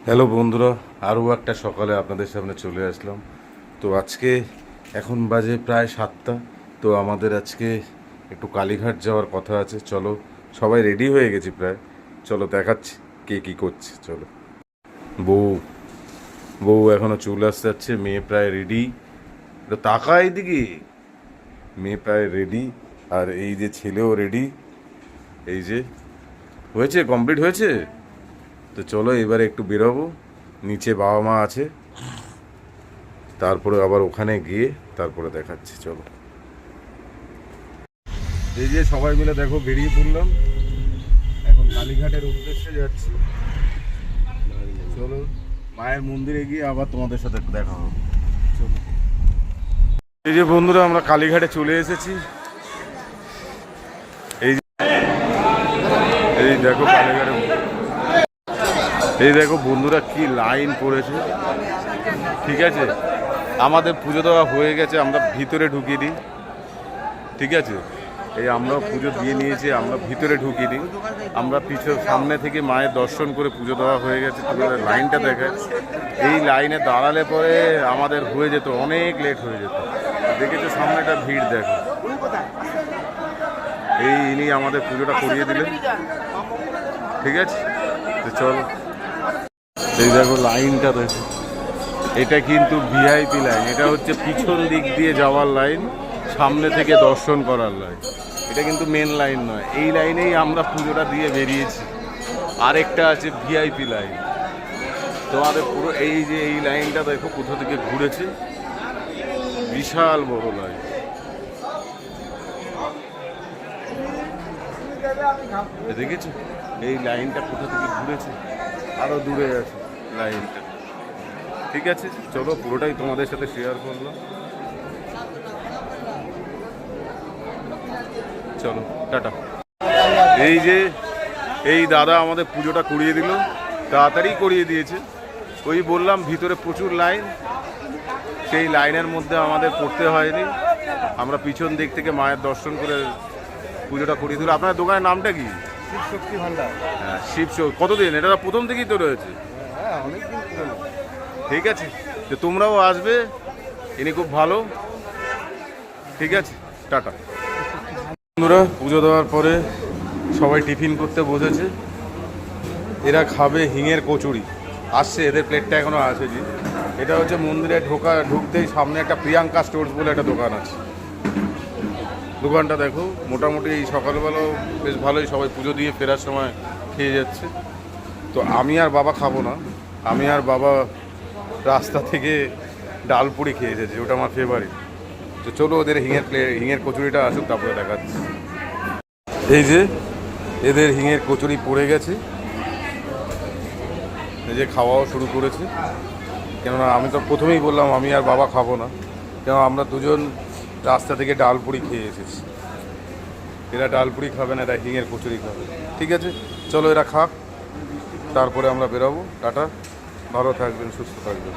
Hello বন্ধুরা, আরও একটা সকালে আপনাদের সামনে চলে আসলাম। তো আজকে এখন বাজে প্রায় 7টা। তো আমাদের আজকে একটু কালীঘাট যাওয়ার কথা আছে। চলো, সবাই রেডি হয়ে গেছি প্রায়। চলো দেখাচ্ছি কে কী করছে। চলো। বউ বউ এখনও চুল আসতে যাচ্ছে, মেয়ে প্রায় রেডি। তো তাকা এইদিকে, মেয়ে প্রায় রেডি। আর এই যে ছেলেও রেডি। এই যে হয়েছে, কমপ্লিট হয়েছে। তো চলো এবারে একটু বেরোবো, নিচে বাবা মা আছে, তারপরে আবার ওখানে গিয়ে তারপরে দেখাচ্ছি। চলো, এই যে সবাই মিলে দেখো বেরিয়ে পড়লাম, এখন কালীঘাটের উদ্দেশ্যে যাচ্ছি। চলো, মায়ের মন্দিরে গিয়ে আবার তোমাদের সাথে দেখা হবে। চলো, এই যে বন্ধুরা আমরা কালীঘাটে চলে এসেছি। এই যে এই দেখো কালীঘাটে, এই দেখো বন্ধুরা কি লাইন পড়েছে। ঠিক আছে, আমাদের পুজো দেওয়া হয়ে গেছে, আমরা ভিতরে ঢুকিয়ে দিই। ঠিক আছে, এই আমরা পুজো দিয়ে নিয়েছি, আমরা ভিতরে ঢুকিয়ে দিই। আমরা সামনে থেকে মায়ের দর্শন করে পুজো দেওয়া হয়ে গেছে। তোমাদের লাইনটা দেখে, এই লাইনে দাঁড়ালে পরে আমাদের হয়ে যেত, অনেক লেট হয়ে যেত। দেখেছো সামনে একটা ভিড় দেখো। এই ইনি আমাদের পুজোটা করিয়ে দিলেন। ঠিক আছে, তো চলো, এই দেখো লাইনটা দেখো। এটা কিন্তু ভিআইপি লাইন, এটা হচ্ছে পিছন দিক দিয়ে যাওয়ার লাইন, সামনে থেকে দর্শন করার লাইন। এটা কিন্তু মেন লাইন নয়। এই লাইনেই আমরা পুজোটা দিয়ে বেরিয়েছি। আরেকটা আছে ভিআইপি লাইন। তোমাদের পুরো এই যে এই লাইনটা দেখো কোথা থেকে ঘুরেছে, বিশাল বড় লাইন। দেখেছো এই লাইনটা কোথা থেকে ঘুরেছে, আরো দূরে আছে লাইনটা। ঠিক আছে, চলো পুরোটাই তোমাদের সাথে শেয়ার করলাম। চলো টাটা। এই যে এই দাদা আমাদের পুজোটা করিয়ে দিল, তাড়াতাড়ি করিয়ে দিয়েছে। ওই বললাম ভিতরে প্রচুর লাইন, সেই লাইনের মধ্যে আমাদের পড়তে হয়নি। আমরা পিছন দিক থেকে মায়ের দর্শন করে পুজোটা করিয়ে দিল। আপনার দোকানের নামটা কি? শিবশক্তি ভান্ডার। হ্যাঁ, শিবশক্তি। কতদিন? এটা প্রথম থেকেই তো রয়েছে। হ্যাঁ, অনেকদিন পুরনো। ঠিক আছে, তো তোমরাও আসবে, ইনি খুব ভালো। ঠিক আছে, টাটা। বন্ধুরা পুজো দেওয়ার পরে সবাই টিফিন করতে বসেছে। এরা খাবে হিঙের কচুরি, আসছে, এদের প্লেটটা এখনো আসেনি। এটা হচ্ছে মন্দিরে ঢুকতেই সামনে একটা প্রিয়াঙ্কা স্টোর্স বলে একটা দোকান আছে। দোকানটা দেখো, মোটামুটি এই সকালবেলাও বেশ ভালোই, সবাই পুজো দিয়ে ফেরার সময় খেয়ে যাচ্ছে। তো আমি আর বাবা খাবো না, আমি আর বাবা রাস্তা থেকে ডালপুরি খেয়ে এসেছি, ওটা আমার ফেভারিট। তো চলো ওদের হিঙের কচুরিটা আসুক, তারপরে দেখাচ্ছি। এই যে এদের হিঙের কচুরি পড়ে গেছে, এই যে খাওয়াও শুরু করেছে। কেননা আমি তো প্রথমেই বললাম আমি আর বাবা খাবো না, কেন আমরা দুজন রাস্তা থেকে ডালপুরি খেয়ে এসেছি। এরা ডালপুরি খাবে না, এরা হিঙের কচুরি খাবে। ঠিক আছে, চলো এরা খাক, তারপরে আমরা বেরোবো। টাটা, ভালো থাকবেন, সুস্থ থাকবেন।